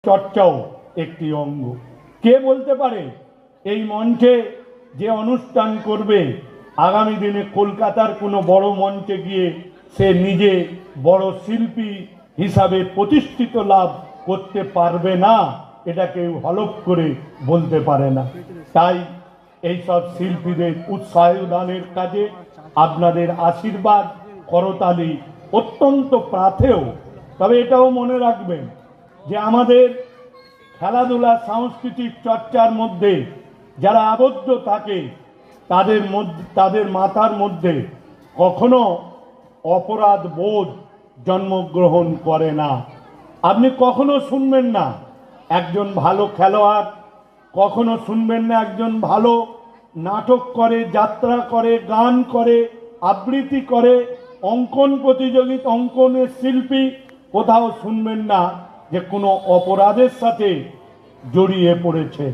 চর্চাও একটি অঙ্গ। কে বলতে পারে এই মঞ্চে যে অনুষ্ঠান করবে আগামী দিনে কলকাতার কোনো বড় মঞ্চে গিয়ে সে নিজে বড় শিল্পী হিসাবে প্রতিষ্ঠিত লাভ করতে পারবে না? এটা কেউ হলফ করে বলতে পারে না। তাই এইসব শিল্পীদের উৎসাহদানের কাজে আপনাদের আশীর্বাদ করতালি অত্যন্ত প্রাথেয়। তবে এটাও মনে রাখবেন যে আমাদের খেলাধুলা সাংস্কৃতিক চর্চার মধ্যে যারা আবদ্ধ থাকে তাদের মাথার মধ্যে কখনো অপরাধ বোধ জন্মগ্রহণ করে না। আপনি কখনো শুনবেন না একজন ভালো খেলোয়াড়, কখনো শুনবেন না একজন ভালো নাটক করে, যাত্রা করে, গান করে, আবৃত্তি করে, অঙ্কন প্রতিযোগিতা, অঙ্কনের শিল্পী, কোথাও শুনবেন না যে কোনো অপরাধের সাথে জড়িয়ে পড়েছে।